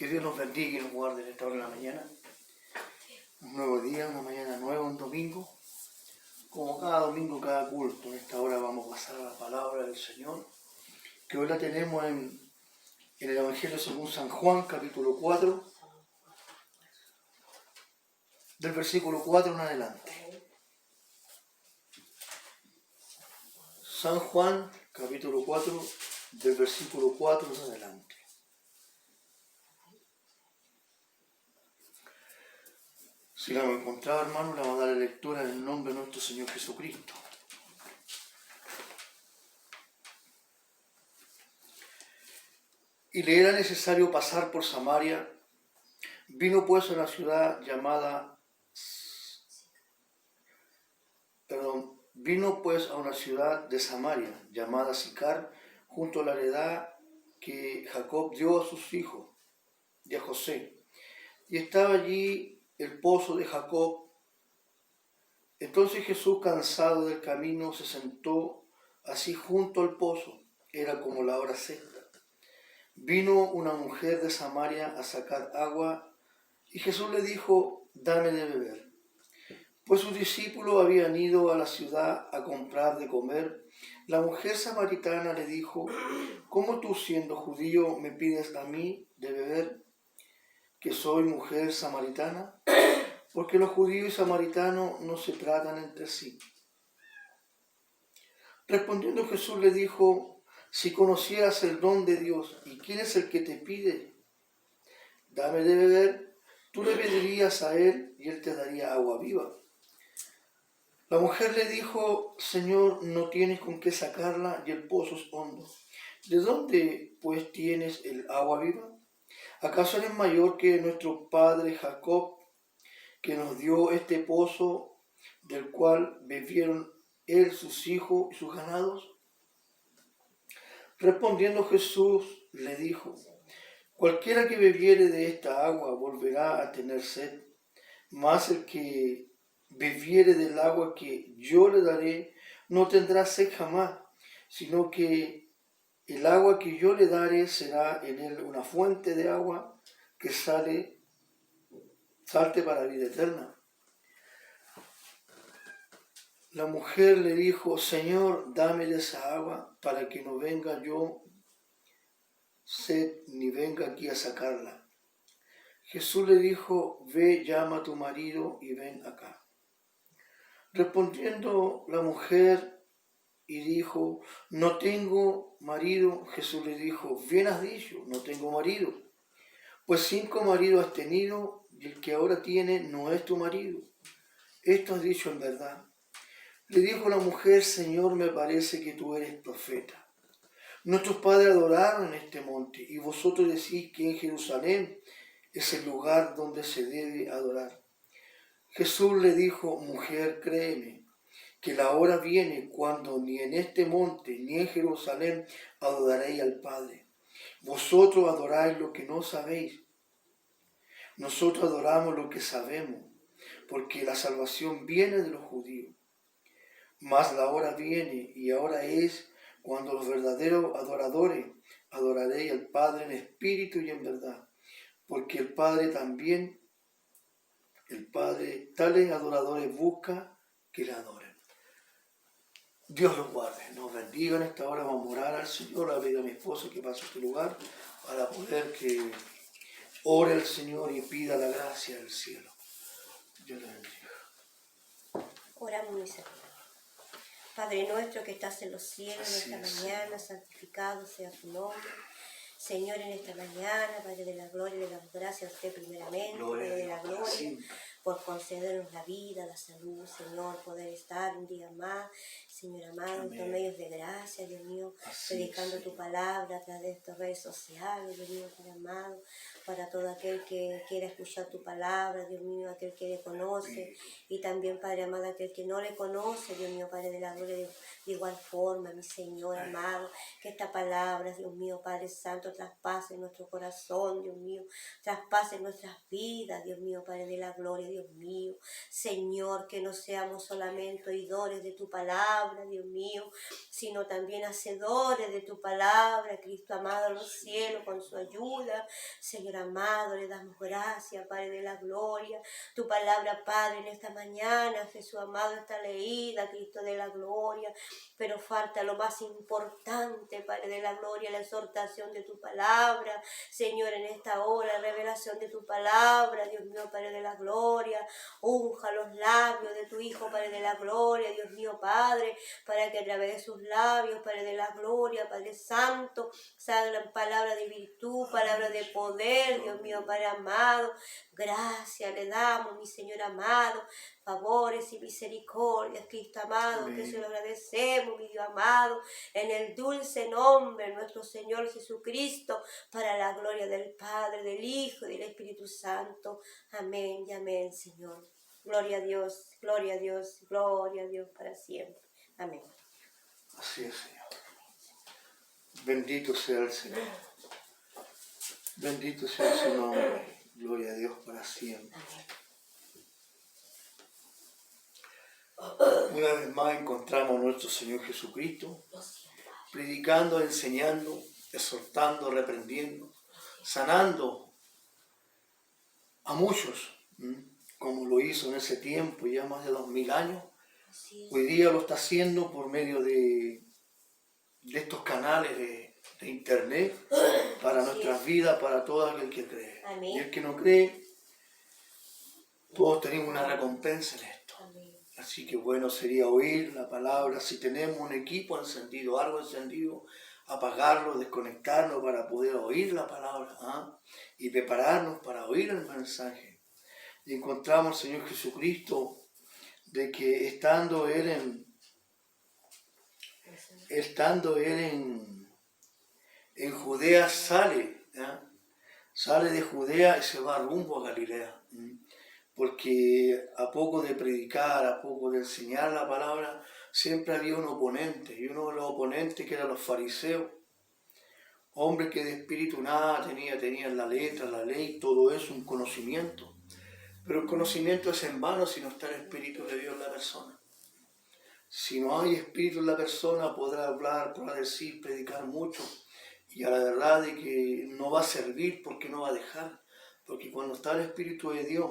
Que Dios nos bendiga y nos guarde en esta hora de la mañana. Un nuevo día, una mañana nueva, un domingo. Como cada domingo, cada culto, en esta hora vamos a pasar a la palabra del Señor, que hoy la tenemos en el Evangelio según San Juan, capítulo 4, del versículo 4 en adelante. San Juan, capítulo 4, del versículo 4 en adelante. Si la hemos encontrado, hermanos, le vamos a dar lectura en el nombre de nuestro Señor Jesucristo. Y le era necesario pasar por Samaria. Vino pues a una ciudad a una ciudad de Samaria, llamada Sicar, junto a la heredad que Jacob dio a sus hijos y a José. Y estaba allí el pozo de Jacob. Entonces Jesús, cansado del camino, se sentó así junto al pozo. Era como la hora sexta. Vino una mujer de Samaria a sacar agua, y Jesús le dijo: dame de beber. Pues sus discípulos habían ido a la ciudad a comprar de comer. La mujer samaritana le dijo: ¿cómo tú, siendo judío, me pides a mí de beber, que soy mujer samaritana? Porque los judíos y samaritanos no se tratan entre sí. Respondiendo Jesús le dijo: si conocieras el don de Dios y quién es el que te pide, dame de beber, tú le pedirías a él y él te daría agua viva. La mujer le dijo: Señor, no tienes con qué sacarla y el pozo es hondo. ¿De dónde pues tienes el agua viva? ¿Acaso eres mayor que nuestro padre Jacob, que nos dio este pozo, del cual bebieron él, sus hijos y sus ganados? Respondiendo Jesús le dijo: cualquiera que bebiere de esta agua volverá a tener sed, mas el que bebiere del agua que yo le daré no tendrá sed jamás, sino que el agua que yo le daré será en él una fuente de agua que salte para vida eterna. La mujer le dijo: Señor, dame de esa agua para que no venga yo sed ni venga aquí a sacarla. Jesús le dijo: ve, llama a tu marido y ven acá. Respondiendo la mujer y dijo: no tengo marido. Jesús le dijo: bien has dicho, no tengo marido. Pues 5 maridos has tenido y el que ahora tiene no es tu marido. Esto has dicho en verdad. Le dijo la mujer: Señor, me parece que tú eres profeta. Nuestros padres adoraron en este monte y vosotros decís que en Jerusalén es el lugar donde se debe adorar. Jesús le dijo: mujer, créeme, que la hora viene cuando ni en este monte ni en Jerusalén adoraréis al Padre. Vosotros adoráis lo que no sabéis. Nosotros adoramos lo que sabemos, porque la salvación viene de los judíos. Mas la hora viene, y ahora es, cuando los verdaderos adoradores adoraréis al Padre en espíritu y en verdad, porque el Padre, tales adoradores busca que le adoren. Dios los guarde, nos bendiga en esta hora. Vamos a orar al Señor. Le pido a mi esposo que pase a este lugar para poder que ore al Señor y pida la gracia del cielo. Dios le bendiga. Oramos, mis hermanos. Padre nuestro que estás en los cielos, en esta mañana, santificado sea tu nombre. Señor, en esta mañana, Padre de la gloria, le damos gracias a usted primeramente, Padre de la gloria, por concedernos la vida, la salud, Señor, poder estar un día más, Señor amado, en tus medios de gracia, Dios mío, predicando tu palabra a través de estas redes sociales, Dios mío, Padre amado, para todo aquel que quiera escuchar tu palabra, Dios mío, aquel que le conoce, y también, Padre amado, aquel que no le conoce, Dios mío, Padre de la gloria, de igual forma, mi Señor amado, que esta palabra, Dios mío, Padre Santo, traspase nuestro corazón, Dios mío, traspase nuestras vidas, Dios mío, Padre de la gloria. Dios mío. Señor, que no seamos solamente oidores de tu palabra, Dios mío, sino también hacedores de tu palabra, Cristo amado, en los cielos, con su ayuda. Señor amado, le damos gracias, Padre de la gloria. Tu palabra, Padre, en esta mañana, Jesús amado, está leída, Cristo de la gloria, pero falta lo más importante, Padre de la gloria, la exhortación de tu palabra. Señor, en esta hora, revelación de tu palabra, Dios mío, Padre de la gloria, unja los labios de tu Hijo, Padre de la gloria, Dios mío, Padre, para que a través de sus labios, Padre de la gloria, Padre Santo, salgan palabras de virtud, palabras de poder, Dios mío, Padre amado. Gracias le damos, mi Señor amado, favores y misericordias, Cristo amado, que se lo agradecemos, mi Dios amado, en el dulce nombre de nuestro Señor Jesucristo, para la gloria del Padre, del Hijo y del Espíritu Santo. Amén y amén, Señor. Gloria a Dios, gloria a Dios, gloria a Dios para siempre. Amén. Así es, Señor. Bendito sea el Señor. Bendito sea su nombre. Gloria a Dios para siempre. Una vez más encontramos a nuestro Señor Jesucristo predicando, enseñando, exhortando, reprendiendo, sanando a muchos, como lo hizo en ese tiempo, ya más de 2000 años. Hoy día lo está haciendo por medio de estos canales de internet para nuestras vidas, para todo aquel que cree. Amén. Y el que no cree, todos tenemos una recompensa en esto. Amén. Así que bueno sería oír la palabra. Si tenemos un equipo encendido, algo encendido, apagarlo, desconectarnos para poder oír la palabra, y prepararnos para oír el mensaje. Y encontramos al Señor Jesucristo de que estando Él en Judea sale de Judea y se va rumbo a Galilea. Porque a poco de predicar, a poco de enseñar la palabra, siempre había un oponente, y uno de los oponentes que eran los fariseos, hombres que de espíritu nada tenían la letra, la ley, todo eso, un conocimiento. Pero el conocimiento es en vano si no está el Espíritu de Dios en la persona. Si no hay Espíritu en la persona, podrá hablar, podrá decir, predicar mucho, y a la verdad de que no va a servir porque no va a dejar. Porque cuando está el Espíritu de Dios,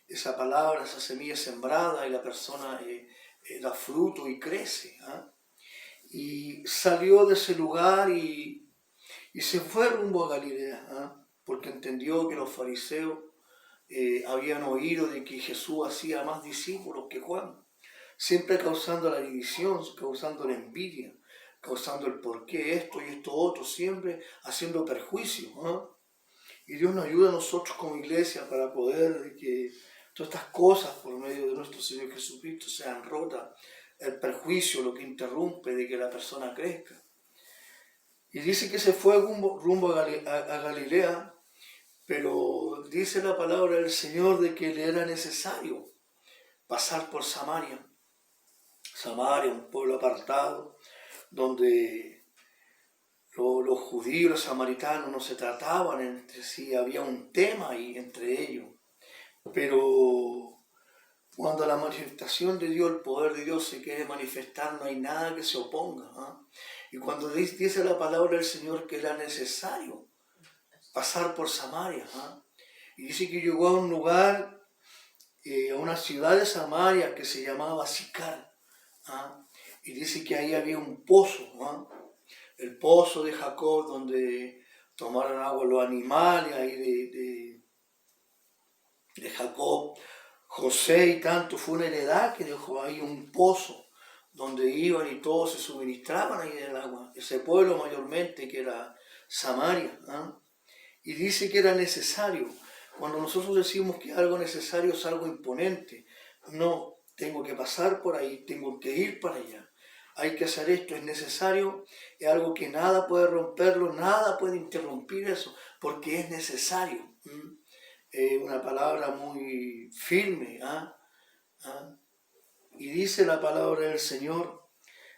esa palabra, esa semilla es sembrada y la persona da fruto y crece. Y salió de ese lugar y se fue rumbo a Galilea, porque entendió que los fariseos habían oído de que Jesús hacía más discípulos que Juan, siempre causando la división, causando la envidia, causando el por qué esto y esto otro, siempre haciendo perjuicio. Y Dios nos ayuda a nosotros como iglesia para poder que todas estas cosas por medio de nuestro Señor Jesucristo sean rotas, el perjuicio, lo que interrumpe de que la persona crezca. Y dice que se fue rumbo a Galilea, pero dice la palabra del Señor de que le era necesario pasar por Samaria. Samaria, un pueblo apartado, donde los judíos y los samaritanos no se trataban entre sí, había un tema ahí entre ellos. Pero cuando la manifestación de Dios, el poder de Dios se quiere manifestar, no hay nada que se oponga. Y cuando dice la palabra del Señor que era necesario pasar por Samaria, y dice que llegó a un lugar, a una ciudad de Samaria que se llamaba Sicar, y dice que ahí había un pozo, el pozo de Jacob, donde tomaron agua los animales, ahí de Jacob, José y tanto, fue una heredad que dejó ahí un pozo, donde iban y todos se suministraban ahí del agua, ese pueblo mayormente que era Samaria, y dice que era necesario. Cuando nosotros decimos que algo necesario es algo imponente, no, tengo que pasar por ahí, tengo que ir para allá, hay que hacer esto, es necesario, es algo que nada puede romperlo, nada puede interrumpir eso, porque es necesario. Una palabra muy firme. Y dice la palabra del Señor,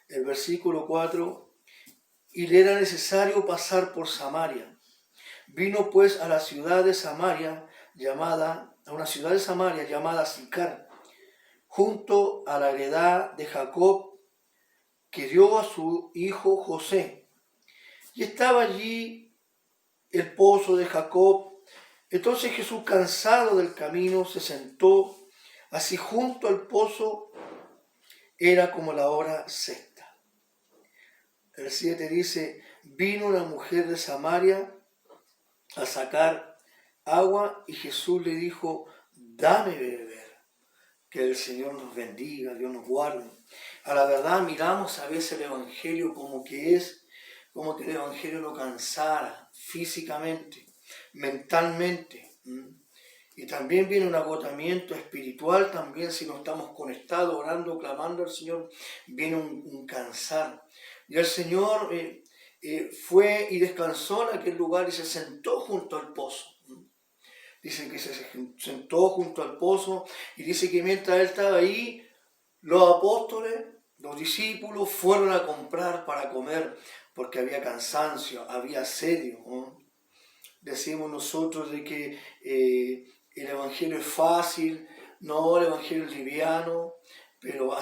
el versículo 4, y le era necesario pasar por Samaria. Vino pues a la ciudad de Samaria, llamada a una ciudad de Samaria llamada Sicar, junto a la heredad de Jacob que dio a su hijo José. Y estaba allí el pozo de Jacob. Entonces Jesús, cansado del camino, se sentó así junto al pozo. Era como la hora sexta. El 7 dice, vino una mujer de Samaria a sacar agua y Jesús le dijo, dame de beber. Que el Señor nos bendiga, Dios nos guarde. A la verdad miramos a veces el Evangelio como que el Evangelio lo cansara físicamente, mentalmente. Y también viene un agotamiento espiritual, también si no estamos conectados, orando, clamando al Señor, viene un cansar. Y el Señor fue y descansó en aquel lugar y se sentó junto al pozo. Dice que se sentó junto al pozo y dice que mientras él estaba ahí, los apóstoles, los discípulos fueron a comprar para comer porque había cansancio, había asedio. Decimos nosotros de que el Evangelio es fácil, no, el Evangelio es liviano, pero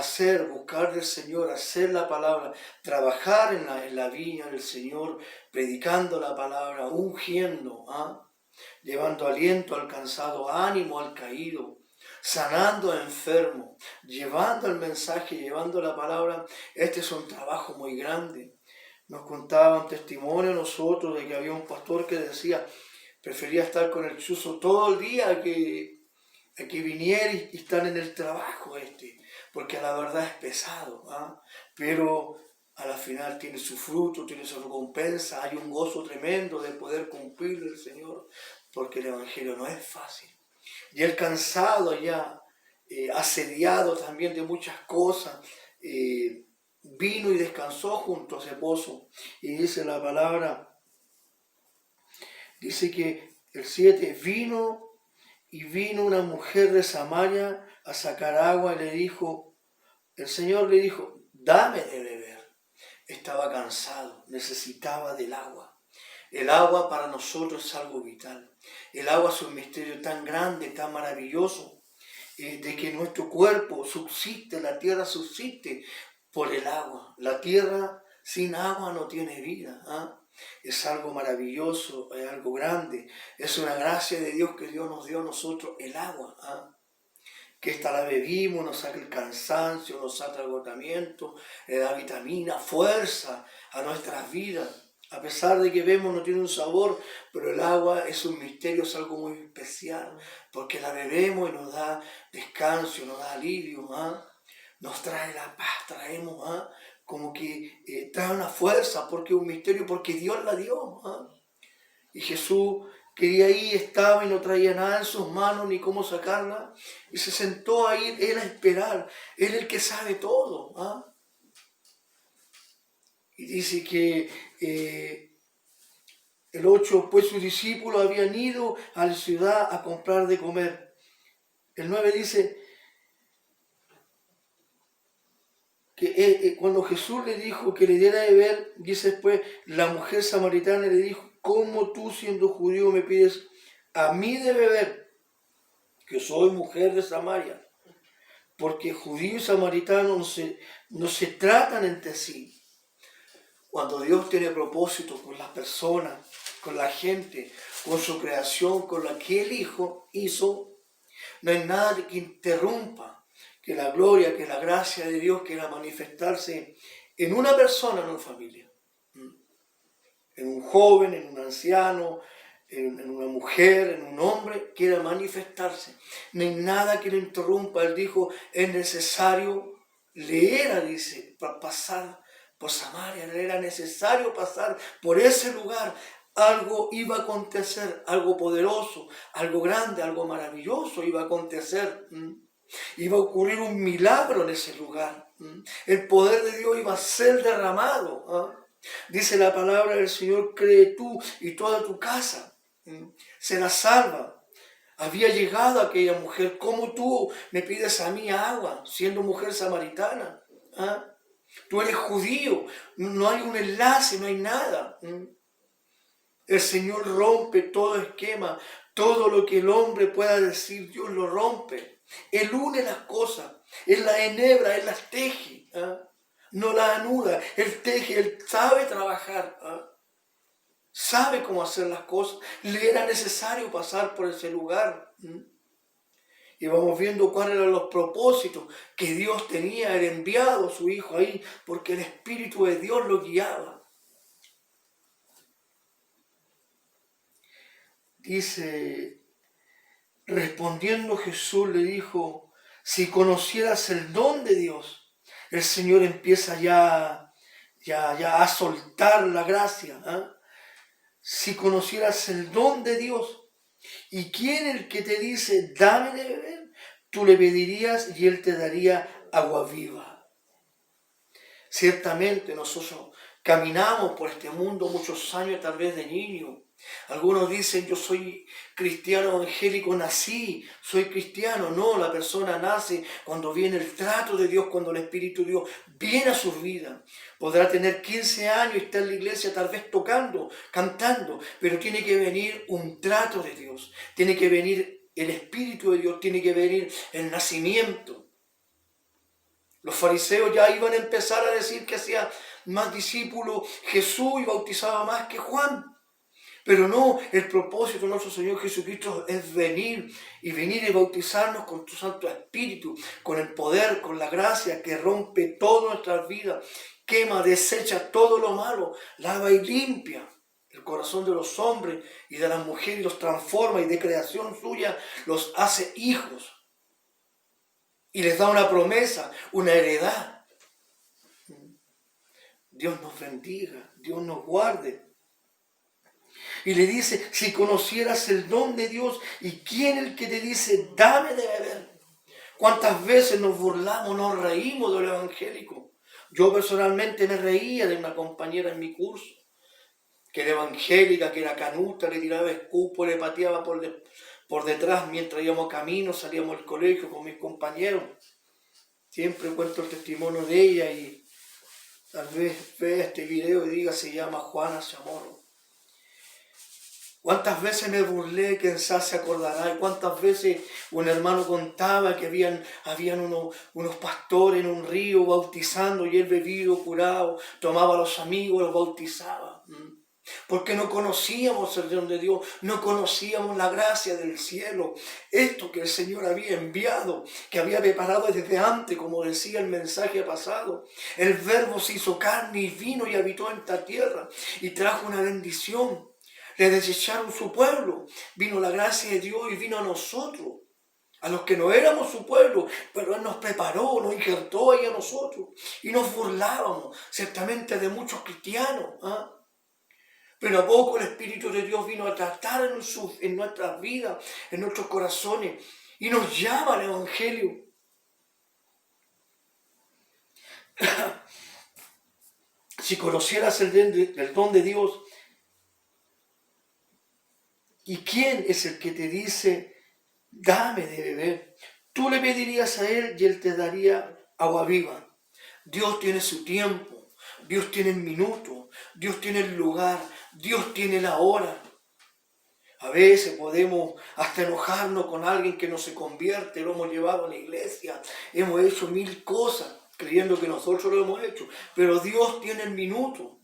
buscar del Señor, hacer la palabra, trabajar en la viña del Señor, predicando la palabra, ungiendo, llevando aliento al cansado, ánimo al caído, sanando al enfermo, llevando el mensaje, llevando la palabra. Este es un trabajo muy grande. Nos contaba un testimonio a nosotros de que había un pastor que decía, prefería estar con el chuzo todo el día a que viniera y estar en el trabajo porque la verdad es pesado, pero a la final tiene su fruto, tiene su recompensa, hay un gozo tremendo de poder cumplir el Señor, porque el Evangelio no es fácil. Y el cansado ya, asediado también de muchas cosas, vino y descansó junto a ese pozo. Y dice la palabra, dice que el 7, vino una mujer de Samaria a sacar agua y el Señor le dijo, dame de beber. Estaba cansado, necesitaba del agua. El agua para nosotros es algo vital. El agua es un misterio tan grande, tan maravilloso, de que nuestro cuerpo subsiste, la tierra subsiste por el agua. La tierra sin agua no tiene vida. Es algo maravilloso, es algo grande. Es una gracia de Dios que Dios nos dio a nosotros, el agua. Que esta la bebimos, nos saca el cansancio, nos saca el agotamiento, le da vitamina, fuerza a nuestras vidas. A pesar de que vemos no tiene un sabor, pero el agua es un misterio, es algo muy especial, porque la bebemos y nos da descanso, nos da alivio, nos trae la paz, traemos, como que trae una fuerza, porque es un misterio, porque Dios la dio. Y Jesús quería ir, estaba y no traía nada en sus manos, ni cómo sacarla, y se sentó ahí él a esperar. Él es el que sabe todo. Y dice que el 8, pues sus discípulos habían ido a la ciudad a comprar de comer. El 9 dice que cuando Jesús le dijo que le diera de beber, dice después, la mujer samaritana le dijo, ¿cómo tú siendo judío me pides a mí de beber, que soy mujer de Samaria? Porque judío y samaritano no se tratan entre sí. Cuando Dios tiene propósito con las personas, con la gente, con su creación, con la que Él hizo, no hay nada que interrumpa que la gloria, que la gracia de Dios quiera manifestarse en una persona, en una familia. En un joven, en un anciano, en una mujer, en un hombre, quiera manifestarse. No hay nada que lo interrumpa. Él dijo, es necesario, para pasar por Samaria, le era necesario pasar por ese lugar. Algo iba a acontecer, algo poderoso, algo grande, algo maravilloso iba a acontecer. Iba a ocurrir un milagro en ese lugar. El poder de Dios iba a ser derramado. Dice la palabra del Señor, cree tú y toda tu casa será salva. Había llegado aquella mujer, ¿cómo tú me pides a mí agua, siendo mujer samaritana? Tú eres judío, no hay un enlace, no hay nada. El Señor rompe todo esquema, Todo lo que el hombre pueda decir, Dios lo rompe. Él une las cosas, Él las enhebra, Él las teje, no las anuda. Él teje, Él sabe trabajar, sabe cómo hacer las cosas. Le era necesario pasar por ese lugar. Y vamos viendo cuáles eran los propósitos que Dios tenía, el enviado a su Hijo ahí, porque el Espíritu de Dios lo guiaba. Dice, respondiendo Jesús le dijo, si conocieras el don de Dios, el Señor empieza ya a soltar la gracia. Si conocieras el don de Dios, ¿y quién el que te dice, dame de beber? Tú le pedirías y Él te daría agua viva. Ciertamente nosotros caminamos por este mundo muchos años, tal vez de niño. Algunos dicen, yo soy cristiano evangélico, nací, soy cristiano. No, la persona nace cuando viene el trato de Dios, cuando el Espíritu de Dios viene a su vida. Podrá tener 15 años y estar en la iglesia tal vez tocando, cantando, pero tiene que venir un trato de Dios, tiene que venir el Espíritu de Dios, tiene que venir el nacimiento. Los fariseos ya iban a empezar a decir que hacía más discípulos Jesús y bautizaba más que Juan. Pero no, el propósito de nuestro Señor Jesucristo es venir y bautizarnos con tu Santo Espíritu, con el poder, con la gracia que rompe todas nuestras vidas, quema, desecha todo lo malo, lava y limpia el corazón de los hombres y de las mujeres, los transforma y de creación suya los hace hijos. Y les da una promesa, una heredad. Dios nos bendiga, Dios nos guarde. Y le dice, si conocieras el don de Dios, ¿y quién el que te dice, dame de beber? ¿Cuántas veces nos burlamos, nos reímos del evangélico? Yo personalmente me reía de una compañera en mi curso, que era evangélica, que era canuta, le tiraba escupo, le pateaba por detrás mientras íbamos camino, salíamos del colegio con mis compañeros. Siempre cuento el testimonio de ella y tal vez vea este video y diga, se llama Juana Chamorro. ¿Cuántas veces me burlé? Quizás se acordará. ¿Y cuántas veces un hermano contaba que habían unos pastores en un río bautizando y él bebido, curado, tomaba a los amigos, los bautizaba? Porque no conocíamos el don de Dios, no conocíamos la gracia del cielo. Esto que el Señor había enviado, que había preparado desde antes, como decía el mensaje pasado. El Verbo se hizo carne y vino y habitó en esta tierra y trajo una bendición. Le desecharon su pueblo, vino la gracia de Dios y vino a nosotros, a los que no éramos su pueblo, pero Él nos preparó, nos injertó ahí a nosotros y nos burlábamos ciertamente de muchos cristianos, pero a poco el Espíritu de Dios vino a tratar en nuestras vidas, en nuestros corazones y nos llama al Evangelio. Si conocieras el don de Dios, ¿y quién es el que te dice, dame de beber? Tú le pedirías a Él y Él te daría agua viva. Dios tiene su tiempo, Dios tiene el minuto, Dios tiene el lugar, Dios tiene la hora. A veces podemos hasta enojarnos con alguien que no se convierte, lo hemos llevado a la iglesia, hemos hecho 1000 cosas creyendo que nosotros lo hemos hecho, pero Dios tiene el minuto.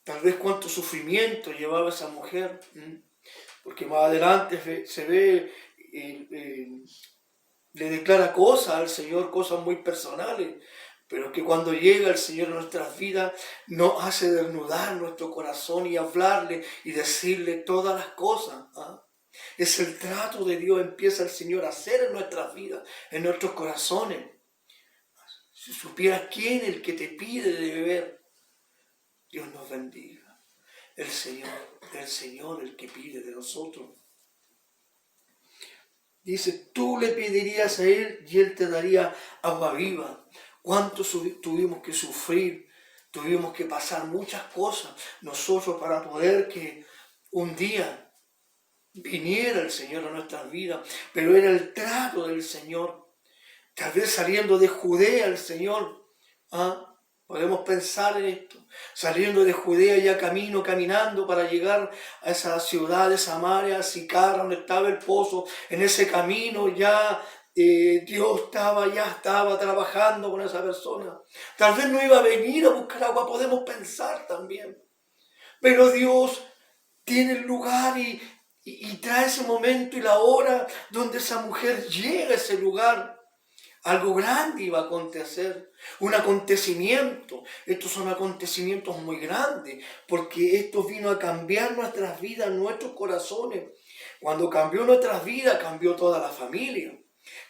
Tal vez cuánto sufrimiento llevaba esa mujer, porque más adelante se ve, le declara cosas al Señor, cosas muy personales, pero que cuando llega el Señor a nuestras vidas nos hace desnudar nuestro corazón y hablarle y decirle todas las cosas. Es el trato de Dios, empieza el Señor a hacer en nuestras vidas, en nuestros corazones. Si supieras quién es el que te pide de beber, Dios nos bendiga. El Señor el que pide de nosotros. Dice, tú le pedirías a Él y Él te daría agua viva. ¿Cuánto tuvimos que sufrir? Tuvimos que pasar muchas cosas nosotros para poder que un día viniera el Señor a nuestras vidas. Pero era el trato del Señor. Tal vez saliendo de Judea el Señor, Podemos pensar en esto, saliendo de Judea ya caminando para llegar a esa ciudad de Samaria, Sicar, donde estaba el pozo. En ese camino ya Dios ya estaba trabajando con esa persona. Tal vez no iba a venir a buscar agua, podemos pensar también. Pero Dios tiene el lugar y trae ese momento y la hora donde esa mujer llega a ese lugar. Algo grande iba a acontecer, un acontecimiento. Estos son acontecimientos muy grandes, porque esto vino a cambiar nuestras vidas, nuestros corazones. Cuando cambió nuestras vidas, cambió toda la familia,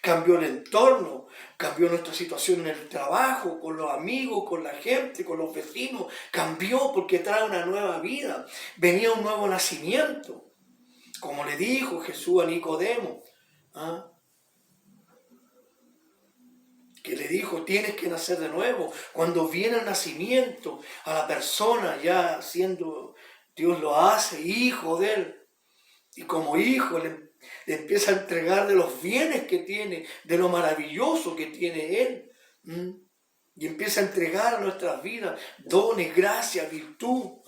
cambió el entorno, cambió nuestra situación en el trabajo, con los amigos, con la gente, con los vecinos. Cambió porque trae una nueva vida, venía un nuevo nacimiento. Como le dijo Jesús a Nicodemo, ¿ah? Que le dijo, tienes que nacer de nuevo. Cuando viene el nacimiento a la persona, ya siendo, Dios lo hace hijo de él. Y como hijo le empieza a entregar de los bienes que tiene, de lo maravilloso que tiene él. Y empieza a entregar a nuestras vidas dones, gracia, virtud.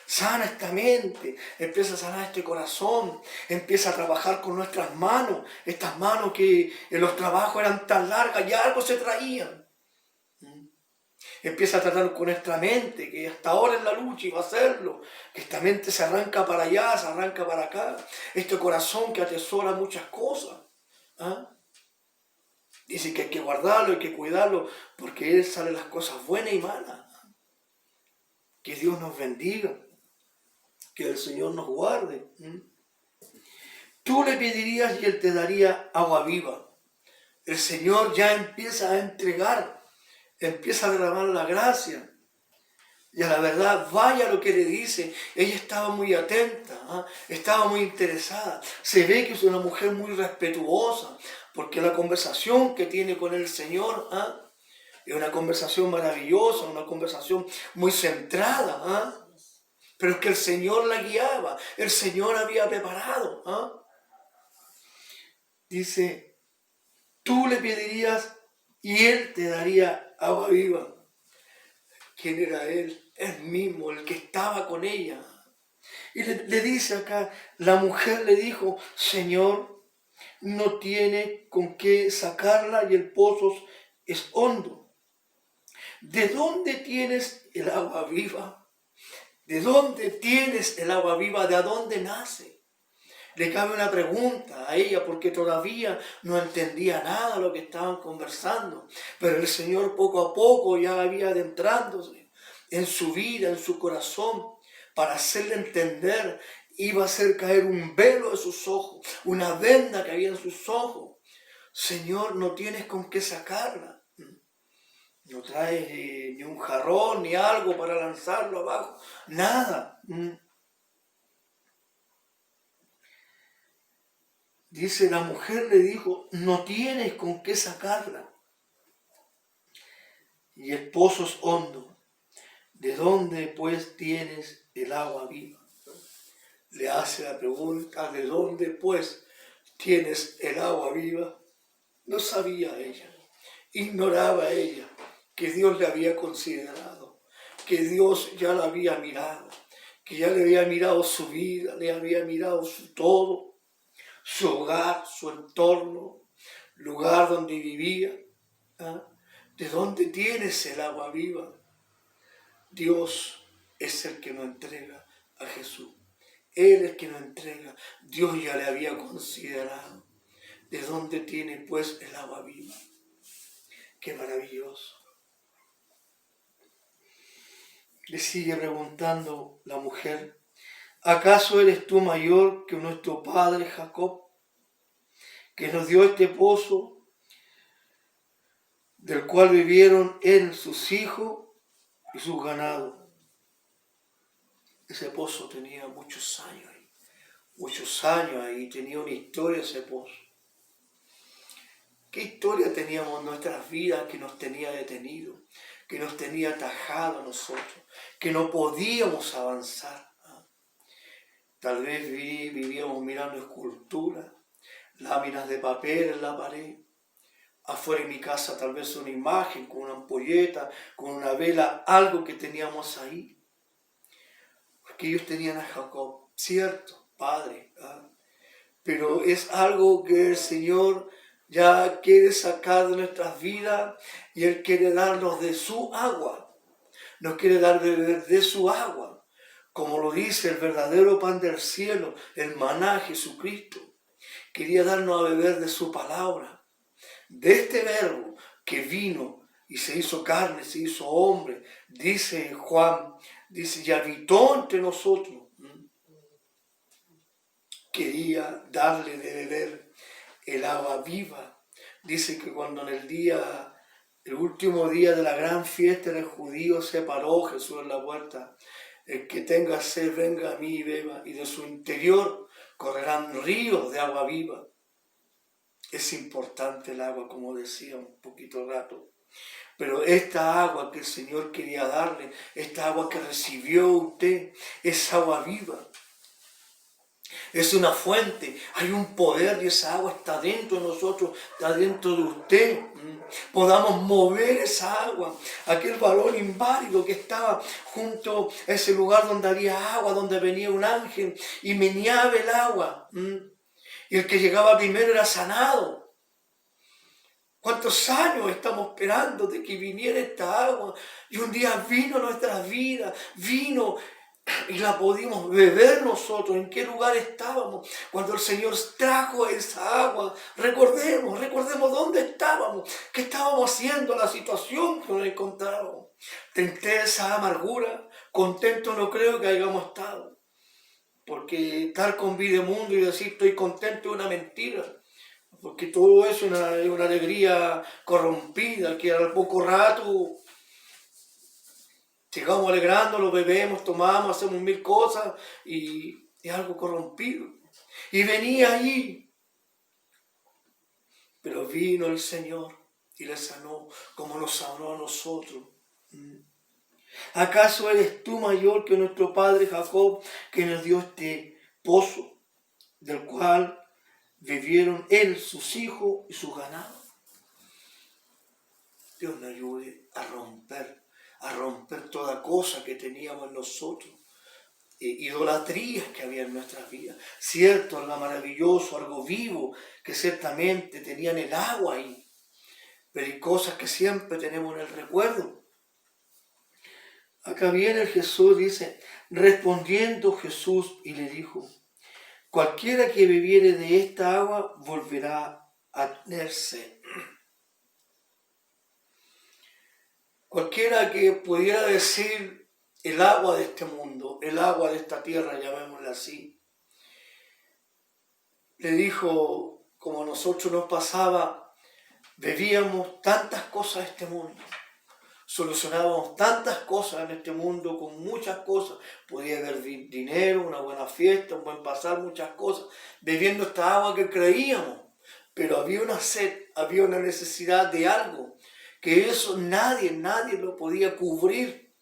Sana esta mente, empieza a sanar este corazón, empieza a trabajar con nuestras manos, estas manos que en los trabajos eran tan largas, ya algo se traían. Empieza a tratar con nuestra mente, que hasta ahora en la lucha iba a hacerlo, que esta mente se arranca para allá, se arranca para acá, este corazón que atesora muchas cosas. Dice que hay que guardarlo, hay que cuidarlo, porque de él salen las cosas buenas y malas. Que Dios nos bendiga. Que el Señor nos guarde. Tú le pedirías y Él te daría agua viva. El Señor ya empieza a entregar, empieza a derramar la gracia. Y a la verdad, vaya lo que le dice. Ella estaba muy atenta, estaba muy interesada. Se ve que es una mujer muy respetuosa, porque la conversación que tiene con el Señor es una conversación maravillosa, una conversación muy centrada. Pero es que el Señor la guiaba, el Señor había preparado. Dice, tú le pedirías y Él te daría agua viva. ¿Quién era Él? Él mismo, el que estaba con ella. Y le dice acá, la mujer le dijo, Señor, no tiene con qué sacarla y el pozo es hondo. ¿De dónde tienes el agua viva? ¿De dónde tienes el agua viva? ¿De dónde nace? Le cabe una pregunta a ella porque todavía no entendía nada de lo que estaban conversando. Pero el Señor poco a poco ya había adentrándose en su vida, en su corazón, para hacerle entender. Iba a hacer caer un velo de sus ojos, una venda que había en sus ojos. Señor, no tienes con qué sacarla. No traes ni un jarrón ni algo para lanzarlo abajo. Nada. Dice, la mujer le dijo, no tienes con qué sacarla. Y el pozo es hondo. ¿De dónde pues tienes el agua viva? Le hace la pregunta, ¿de dónde pues tienes el agua viva? No sabía ella, ignoraba ella que Dios le había considerado, que Dios ya la había mirado, que ya le había mirado su vida, le había mirado su todo, su hogar, su entorno, lugar donde vivía. ¿De dónde tienes el agua viva? Dios es el que nos entrega a Jesús. Él es el que nos entrega. Dios ya le había considerado. ¿De dónde tiene pues el agua viva? Qué maravilloso. Le sigue preguntando la mujer, ¿acaso eres tú mayor que nuestro padre Jacob, que nos dio este pozo, del cual vivieron él, sus hijos y sus ganados? Ese pozo tenía muchos años ahí, tenía una historia ese pozo. ¿Qué historia teníamos en nuestras vidas que nos tenía detenido, que nos tenía atajado a nosotros, que no podíamos avanzar? Tal vez vivíamos mirando esculturas, láminas de papel en la pared, afuera de mi casa tal vez una imagen con una ampolleta, con una vela, algo que teníamos ahí. Porque ellos tenían a Jacob, cierto, padre, ¿ah? Pero es algo que el Señor ya quiere sacar de nuestras vidas y Él quiere darnos de su agua. Nos quiere dar de beber de su agua, como lo dice el verdadero pan del cielo, el maná Jesucristo. Quería darnos a beber de su palabra, de este verbo que vino y se hizo carne, se hizo hombre, dice Juan, dice, y habitó entre nosotros. Quería darle de beber el agua viva. Dice que cuando el último día de la gran fiesta del judío se paró Jesús en la puerta. El que tenga sed, venga a mí y beba, y de su interior correrán ríos de agua viva. Es importante el agua, como decía un poquito rato. Pero esta agua que el Señor quería darle, esta agua que recibió usted, es agua viva. Es una fuente, hay un poder y esa agua está dentro de nosotros, está dentro de usted. Podamos mover esa agua, aquel varón inválido que estaba junto a ese lugar donde había agua, donde venía un ángel y meneaba el agua. Y el que llegaba primero era sanado. ¿Cuántos años estamos esperando de que viniera esta agua? Y un día vino a nuestras vidas, vino y la pudimos beber nosotros. ¿En qué lugar estábamos cuando el Señor trajo esa agua? Recordemos dónde estábamos, qué estábamos haciendo, la situación que nos encontrábamos. Tristeza, amargura, contento no creo que hayamos estado. Porque estar con vida mundo y decir estoy contento es una mentira. Porque todo eso es una alegría corrompida que al poco rato sigamos alegrándonos, bebemos, tomamos, hacemos mil cosas y es algo corrompido. Y venía allí, pero vino el Señor y le sanó como nos sanó a nosotros. ¿Acaso eres tú mayor que nuestro padre Jacob, que nos dio este pozo, del cual bebieron él, sus hijos y sus ganados? Dios nos ayude a romper toda cosa que teníamos en nosotros, idolatrías que había en nuestras vidas. Cierto, algo maravilloso, algo vivo, que ciertamente tenían el agua ahí, pero hay cosas que siempre tenemos en el recuerdo. Acá viene Jesús, dice, respondiendo Jesús y le dijo, cualquiera que bebiere de esta agua volverá a tener sed. Cualquiera que pudiera decir el agua de este mundo, el agua de esta tierra, llamémosla así, le dijo, como a nosotros nos pasaba, bebíamos tantas cosas de este mundo, solucionábamos tantas cosas en este mundo con muchas cosas, podía haber dinero, una buena fiesta, un buen pasar, muchas cosas, bebiendo esta agua que creíamos, pero había una sed, había una necesidad de algo, que eso nadie lo podía cubrir,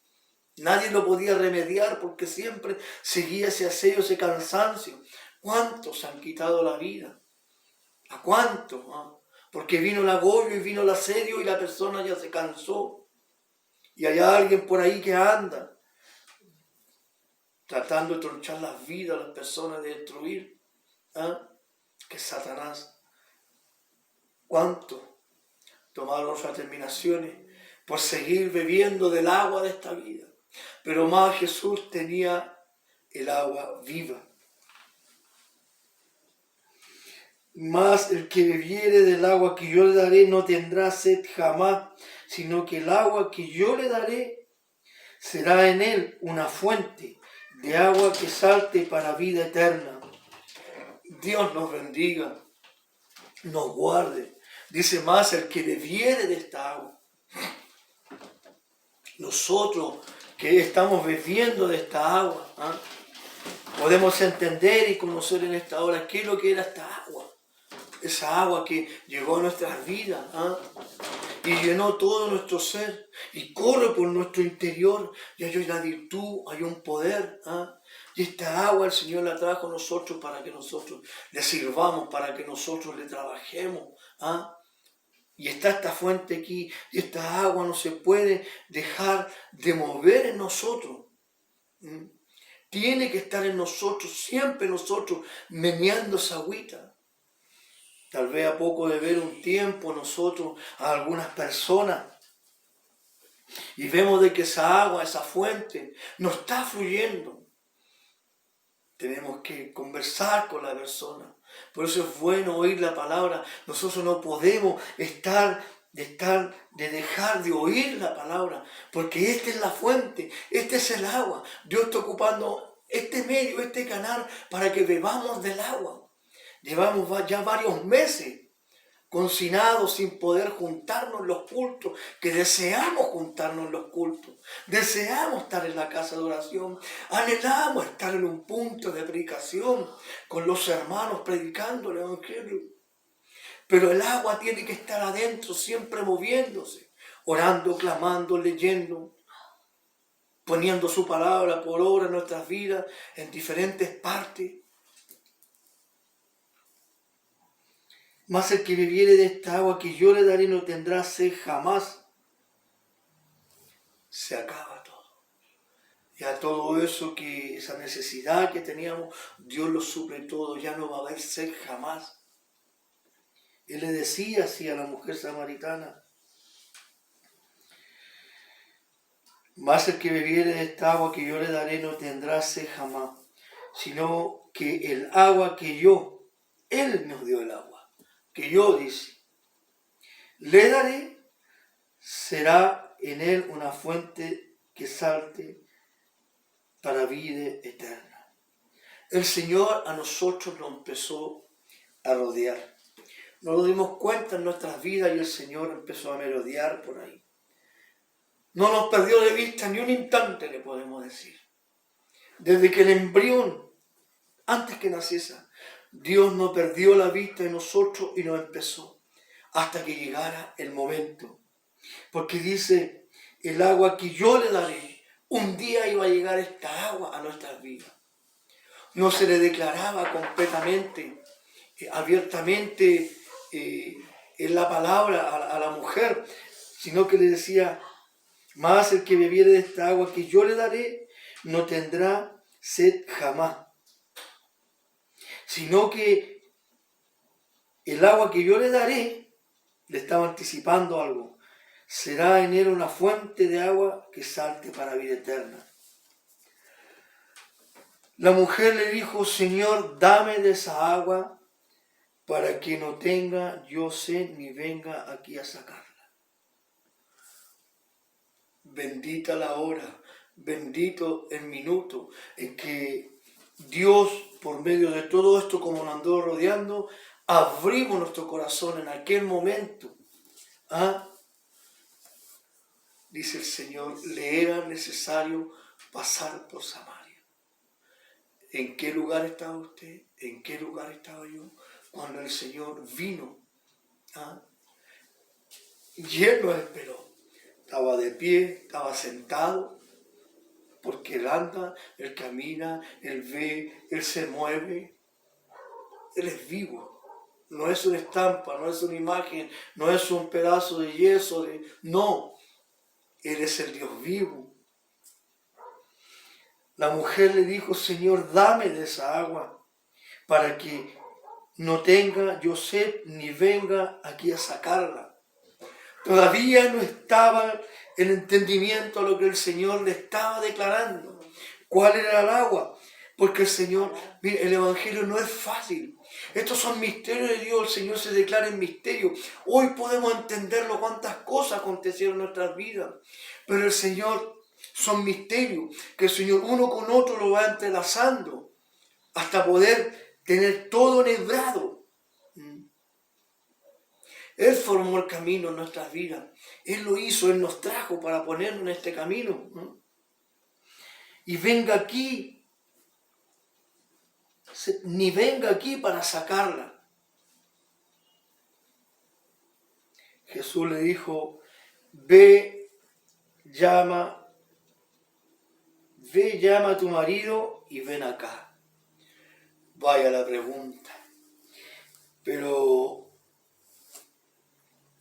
nadie lo podía remediar, porque siempre seguía ese aseo, ese cansancio. ¿Cuántos han quitado la vida? ¿A cuántos? Porque vino el agobio y vino el asedio y la persona ya se cansó. Y hay alguien por ahí que anda tratando de tronchar las vidas de las personas, de destruir. Que Satanás. ¿Cuántos tomaron sus determinaciones por seguir bebiendo del agua de esta vida? Pero más Jesús tenía el agua viva. Mas el que bebiere del agua que yo le daré no tendrá sed jamás, sino que el agua que yo le daré será en él una fuente de agua que salte para vida eterna. Dios nos bendiga, nos guarde. Dice más, el que bebiere de esta agua. Nosotros que estamos bebiendo de esta agua, podemos entender y conocer en esta hora qué es lo que era esta agua. Esa agua que llegó a nuestras vidas y llenó todo nuestro ser y corre por nuestro interior y hay una virtud, hay un poder. Y esta agua el Señor la trajo a nosotros para que nosotros le sirvamos, para que nosotros le trabajemos. y está esta fuente aquí, y esta agua no se puede dejar de mover en nosotros. Tiene que estar en nosotros, siempre nosotros, meneando esa agüita. Tal vez a poco de ver un tiempo nosotros a algunas personas y vemos de que esa agua, esa fuente, no está fluyendo. Tenemos que conversar con la persona. Por eso es bueno oír la palabra. Nosotros no podemos dejar de oír la palabra, porque esta es la fuente, este es el agua. Dios está ocupando este medio, este canal, para que bebamos del agua. Llevamos ya varios meses consinados sin poder juntarnos en los cultos, que deseamos juntarnos en los cultos, deseamos estar en la casa de oración, anhelamos estar en un punto de predicación con los hermanos predicando el Evangelio. Pero el agua tiene que estar adentro, siempre moviéndose, orando, clamando, leyendo, poniendo su palabra por obra en nuestras vidas, en diferentes partes. Mas el que bebiere de esta agua que yo le daré no tendrá sed jamás. Se acaba todo. Ya todo eso, esa necesidad que teníamos, Dios lo suple todo. Ya no va a haber sed jamás. Él le decía así a la mujer samaritana. Mas el que bebiere de esta agua que yo le daré no tendrá sed jamás, sino que el agua que Él nos dio el agua, que yo, dice, le daré, será en él una fuente que salte para vida eterna. El Señor a nosotros nos empezó a rodear. Nos lo dimos cuenta en nuestras vidas y el Señor empezó a merodear por ahí. No nos perdió de vista ni un instante, le podemos decir. Desde que el embrión, antes que naciese, Dios no perdió la vista de nosotros y nos empezó hasta que llegara el momento. Porque dice, el agua que yo le daré, un día iba a llegar esta agua a nuestras vidas. No se le declaraba completamente, abiertamente en la palabra a la mujer, sino que le decía, mas el que bebiere de esta agua que yo le daré, no tendrá sed jamás. Sino que el agua que yo le daré, le estaba anticipando algo, será en él una fuente de agua que salte para vida eterna. La mujer le dijo, Señor, dame de esa agua para que no tenga yo sed ni venga aquí a sacarla. Bendita la hora, bendito el minuto en que Dios, por medio de todo esto, como nos andó rodeando, abrimos nuestro corazón en aquel momento. Dice el Señor, le era necesario pasar por Samaria. ¿En qué lugar estaba usted? ¿En qué lugar estaba yo? Cuando el Señor vino, y Él nos esperó. Estaba de pie, estaba sentado, porque Él anda, Él camina, Él ve, Él se mueve. Él es vivo. No es una estampa, no es una imagen, no es un pedazo de yeso. No, Él es el Dios vivo. La mujer le dijo, Señor, dame de esa agua para que no tenga yo sed ni venga aquí a sacarla. Todavía no estaba el entendimiento a lo que el Señor le estaba declarando. ¿Cuál era el agua? Porque el Señor, mire, el Evangelio no es fácil. Estos son misterios de Dios, el Señor se declara en misterio. Hoy podemos entenderlo cuántas cosas acontecieron en nuestras vidas. Pero el Señor son misterios que el Señor uno con otro lo va entrelazando hasta poder tener todo enhebrado. Él formó el camino en nuestras vidas. Él lo hizo, Él nos trajo para ponernos en este camino. Y venga aquí, ni venga aquí para sacarla. Jesús le dijo, ve, llama a tu marido y ven acá. Vaya la pregunta. Pero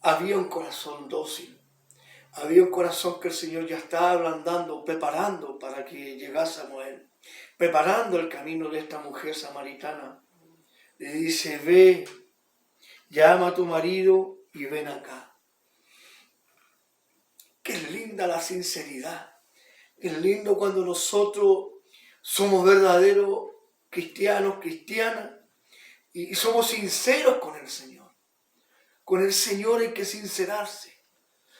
había un corazón dócil. Había un corazón que el Señor ya estaba ablandando, preparando para que llegásemos a Él. Preparando el camino de esta mujer samaritana. Le dice, ve, llama a tu marido y ven acá. Qué linda la sinceridad. Qué lindo cuando nosotros somos verdaderos cristianos, cristianas, y somos sinceros con el Señor. Con el Señor hay que sincerarse.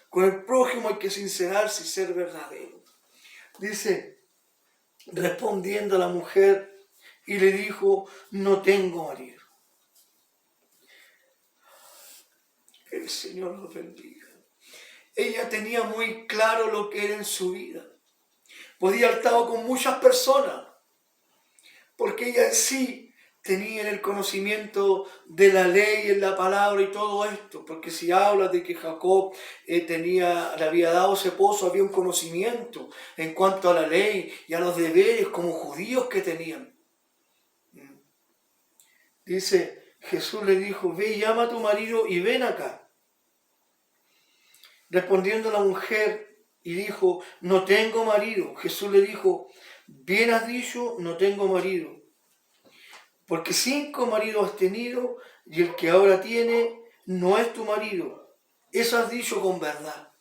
Con el prójimo hay que sincerarse y ser verdadero. Dice, respondiendo a la mujer, y le dijo, no tengo marido. Que el Señor los bendiga. Ella tenía muy claro lo que era en su vida. Podía haber estado con muchas personas, porque ella en sí tenía el conocimiento de la ley, en la palabra y todo esto, porque si habla de que Jacob le había dado ese pozo, había un conocimiento en cuanto a la ley y a los deberes como judíos que tenían. Dice, Jesús le dijo, ve, llama a tu marido y ven acá. Respondiendo la mujer y dijo, no tengo marido. Jesús le dijo, bien has dicho, no tengo marido. Porque 5 maridos has tenido y el que ahora tiene no es tu marido. Eso has dicho con verdad.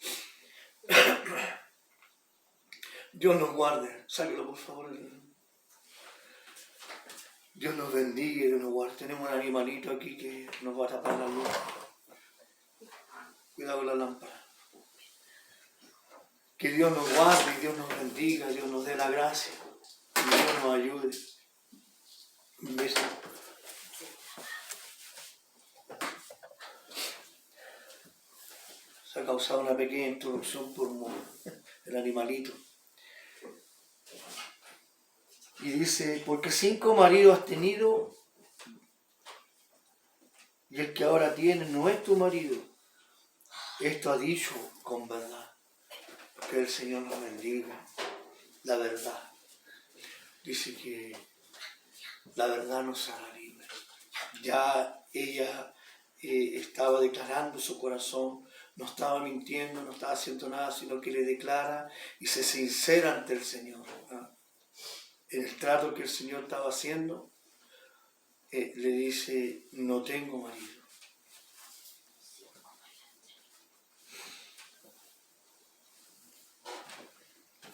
Dios nos guarde. Sáquelo por favor. Dios nos bendiga y Dios nos guarde. Tenemos un animalito aquí que nos va a tapar la luz. Cuidado con la lámpara. Que Dios nos guarde y Dios nos bendiga, Dios nos dé la gracia. Y Dios nos ayude. Un beso. Se ha causado una pequeña interrupción por el animalito. Y dice, porque 5 maridos has tenido y el que ahora tienes no es tu marido. Esto ha dicho con verdad. Que el Señor nos bendiga. La verdad. Dice que la verdad nos hará libres. Ya ella estaba declarando su corazón. No estaba mintiendo, no estaba haciendo nada, sino que le declara y se sincera ante el Señor. En el trato que el Señor estaba haciendo, le dice, no tengo marido.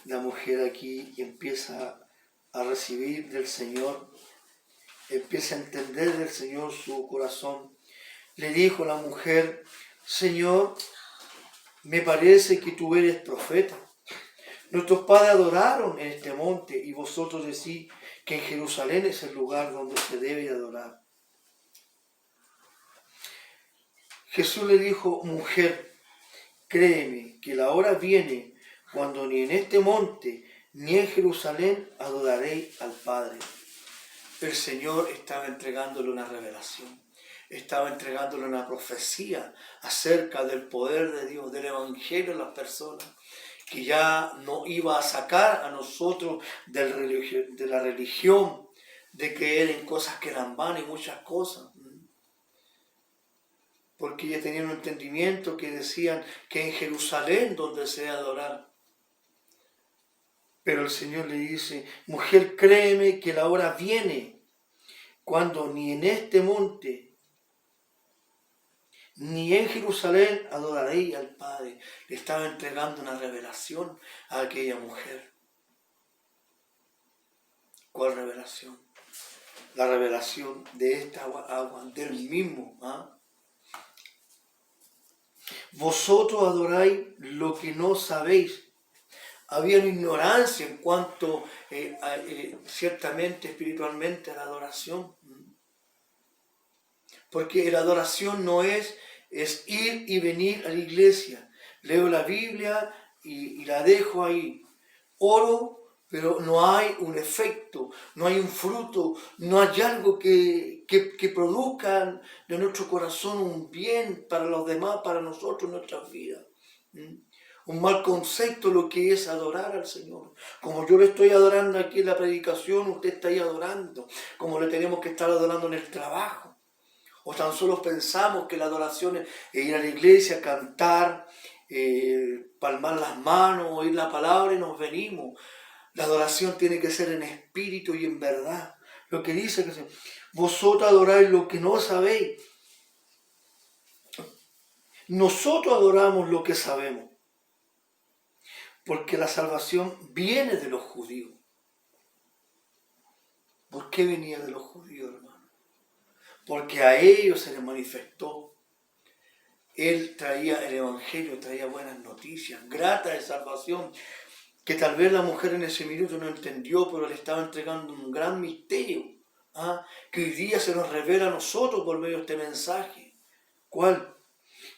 La mujer aquí empieza a recibir del Señor, empieza a entender del Señor su corazón. Le dijo la mujer, Señor, me parece que tú eres profeta. Nuestros padres adoraron en este monte y vosotros decís que en Jerusalén es el lugar donde se debe adorar. Jesús le dijo, mujer, créeme que la hora viene cuando ni en este monte ni en Jerusalén adoraréis al Padre. El Señor estaba entregándole una revelación. Estaba entregándole una profecía acerca del poder de Dios, del Evangelio a las personas, que ya no iba a sacar a nosotros de la religión, de creer en cosas que eran vanas y muchas cosas. Porque ya tenían un entendimiento que decían que en Jerusalén donde se debe adorar. Pero el Señor le dice, mujer, créeme que la hora viene cuando ni en este monte ni en Jerusalén adoraréis al Padre. Le estaba entregando una revelación a aquella mujer. ¿Cuál revelación? La revelación de esta agua del mismo. Vosotros adoráis lo que no sabéis. Había una ignorancia en cuanto ciertamente espiritualmente a la adoración. Porque la adoración no es ir y venir a la iglesia. Leo la Biblia y la dejo ahí. Oro, pero no hay un efecto, no hay un fruto, no hay algo que produzca de nuestro corazón un bien para los demás, para nosotros, nuestras vidas. Un mal concepto lo que es adorar al Señor. Como yo le estoy adorando aquí en la predicación, usted está ahí adorando. Como le tenemos que estar adorando en el trabajo. o tan solo pensamos que la adoración es ir a la iglesia, cantar, palmar las manos, oír la palabra y nos venimos. La adoración tiene que ser en espíritu y en verdad. Lo que dice que vosotros adoráis lo que no sabéis. Nosotros adoramos lo que sabemos, porque la salvación viene de los judíos. ¿Por qué venía de los judíos, hermano? Porque a ellos se les manifestó. Él traía el evangelio, traía buenas noticias, grata de salvación, que tal vez la mujer en ese minuto no entendió, pero le estaba entregando un gran misterio, que hoy día se nos revela a nosotros por medio de este mensaje. ¿Cuál?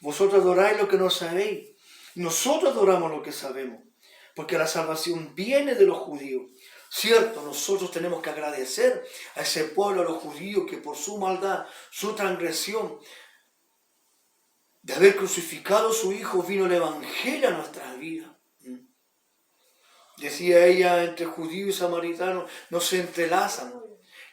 Vosotros adoráis lo que no sabéis. Nosotros adoramos lo que sabemos, porque la salvación viene de los judíos. Cierto, nosotros tenemos que agradecer a ese pueblo, a los judíos, que por su maldad, su transgresión, de haber crucificado a su Hijo, vino el Evangelio a nuestras vidas. Decía ella, entre judíos y samaritanos no se entrelazan.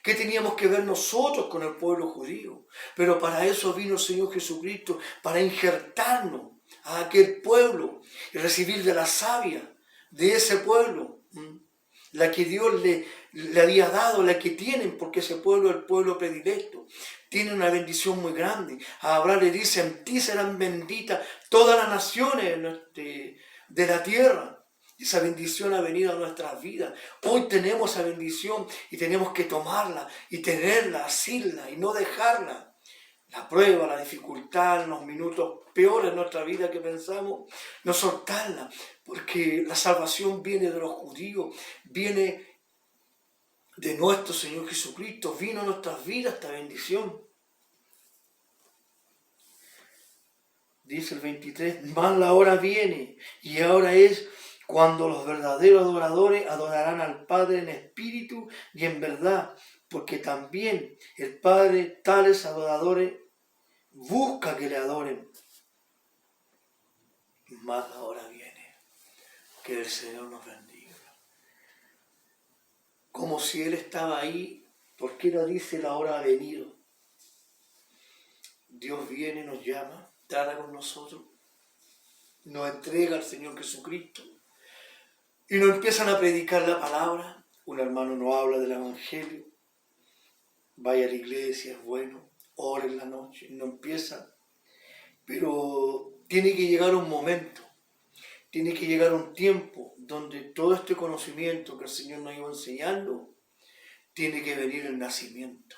¿Qué teníamos que ver nosotros con el pueblo judío? Pero para eso vino el Señor Jesucristo, para injertarnos a aquel pueblo y recibir de la savia de ese pueblo, la que Dios le había dado, la que tienen, porque ese pueblo es el pueblo predilecto. Tiene una bendición muy grande. A Abraham le dice, en ti serán benditas todas las naciones de la tierra. Esa bendición ha venido a nuestras vidas. Hoy tenemos esa bendición y tenemos que tomarla y tenerla, asirla y no dejarla. La prueba, la dificultad, en los minutos peores de nuestra vida que pensamos, no soltarla, porque la salvación viene de los judíos, viene de nuestro Señor Jesucristo, vino a nuestras vidas esta bendición. Dice el 23, mas la hora viene y ahora es cuando los verdaderos adoradores adorarán al Padre en espíritu y en verdad, porque también el Padre tales adoradores busca que le adoren. Mas la hora viene, que el Señor nos bendiga. Como si Él estaba ahí, ¿por qué no dice la hora ha venido? Dios viene, nos llama, trata con nosotros, nos entrega al Señor Jesucristo. Y nos empiezan a predicar la palabra. Un hermano nos habla del Evangelio. Vaya a la iglesia, es bueno. Ora en la noche. No empieza. Pero tiene que llegar un momento. Tiene que llegar un tiempo donde todo este conocimiento que el Señor nos iba enseñando, tiene que venir el nacimiento.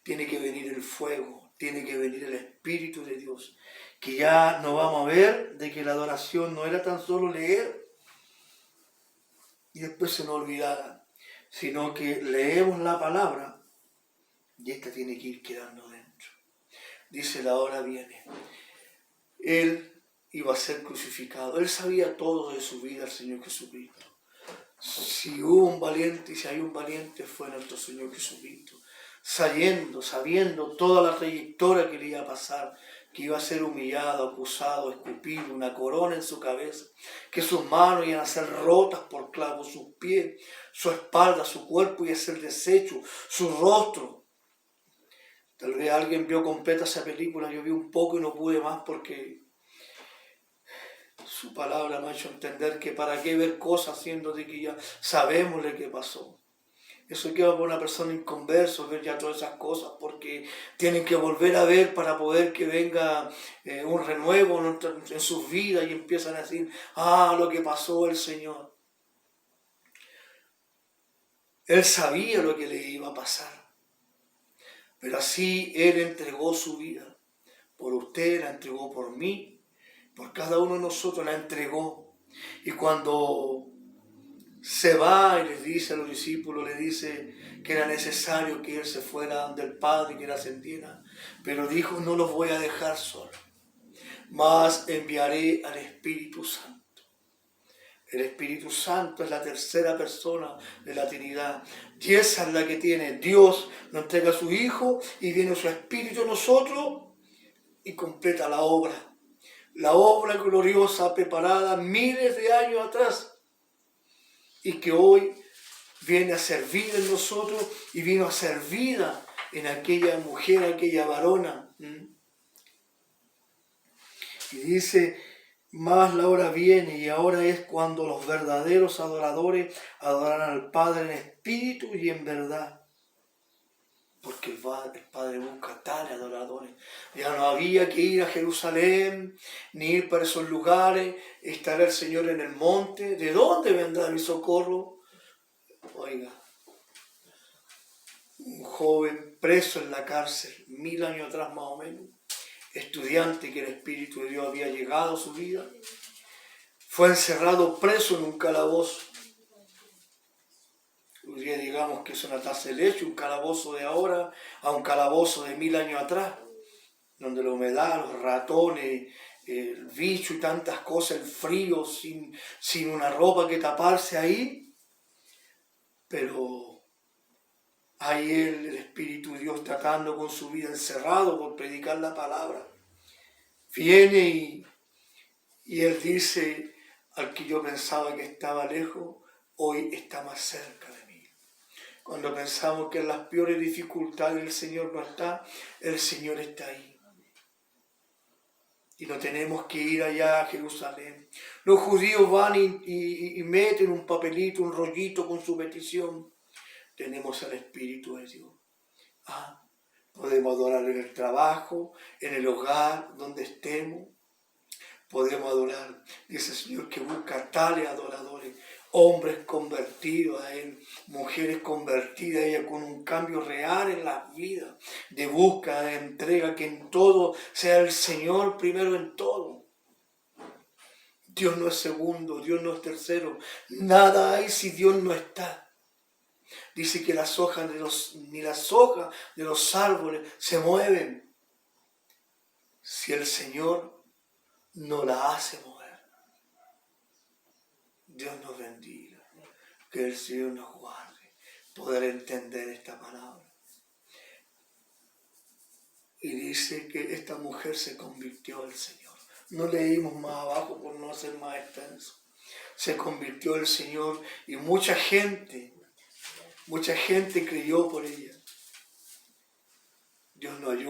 Tiene que venir el fuego. Tiene que venir el Espíritu de Dios. Que ya no vamos a ver de que la adoración no era tan solo leer y después se nos olvidara, sino que leemos la palabra y esta tiene que ir quedando dentro. Dice, la hora viene. Él iba a ser crucificado. Él sabía todo de su vida, el Señor Jesucristo. Si hubo un valiente y si hay un valiente, fue nuestro Señor Jesucristo. Sabiendo toda la trayectoria que le iba a pasar, que iba a ser humillado, acusado, escupido, una corona en su cabeza, que sus manos iban a ser rotas por clavos, sus pies, su espalda, su cuerpo iba a ser deshecho, su rostro. Tal vez alguien vio completa esa película, yo vi un poco y no pude más porque su palabra me ha hecho entender que para qué ver cosas siendo de que ya sabemos lo que pasó. Eso queda por una persona inconversa, ver ya todas esas cosas, porque tienen que volver a ver para poder que venga un renuevo en sus vidas y empiezan a decir, lo que pasó el Señor. Él sabía lo que le iba a pasar, pero así Él entregó su vida. Por usted, la entregó por mí, por cada uno de nosotros la entregó. Y cuando se va y les dice a los discípulos, le dice que era necesario que Él se fuera del Padre y que Él ascendiera. Pero dijo, no los voy a dejar solos, mas enviaré al Espíritu Santo. El Espíritu Santo es la tercera persona de la Trinidad. Y esa es la que tiene Dios, nos entrega a su Hijo y viene su Espíritu en nosotros y completa la obra. La obra gloriosa preparada miles de años atrás. Y que hoy viene a ser vida en nosotros y vino a ser vida en aquella mujer, aquella varona. Y dice, más la hora viene y ahora es cuando los verdaderos adoradores adorarán al Padre en espíritu y en verdad. Porque el Padre busca tales adoradores. Ya no había que ir a Jerusalén, ni ir para esos lugares, estará el Señor en el monte. ¿De dónde vendrá mi socorro? Oiga, un joven preso en la cárcel, 1000 años atrás más o menos, estudiante que el Espíritu de Dios había llegado a su vida, fue encerrado preso en un calabozo. Hoy día digamos que es una taza de leche, un calabozo de ahora a un calabozo de 1000 años atrás, donde la humedad, los ratones, el bicho y tantas cosas, el frío, sin una ropa que taparse ahí, pero ahí el Espíritu de Dios tratando con su vida, encerrado por predicar la palabra, viene y él dice, al que yo pensaba que estaba lejos, hoy está más cerca de mí. Cuando pensamos que en las peores dificultades el Señor no está, el Señor está ahí. Y no tenemos que ir allá a Jerusalén. Los judíos van y meten un papelito, un rollito con su petición. Tenemos al Espíritu de Dios. Podemos adorar en el trabajo, en el hogar, donde estemos. Podemos adorar. Dice el Señor que busca tales adoradores. Hombres convertidos a Él, mujeres convertidas a ella con un cambio real en las vidas, de búsqueda, de entrega, que en todo sea el Señor primero en todo. Dios no es segundo, Dios no es tercero, nada hay si Dios no está. Dice que ni las hojas de los árboles se mueven si el Señor no la hace mover. Dios nos bendiga, que el Señor nos guarde, poder entender esta palabra. Y dice que esta mujer se convirtió al Señor. No leímos más abajo por no hacer más extenso. Se convirtió al Señor y mucha gente creyó por ella. Dios nos ayude.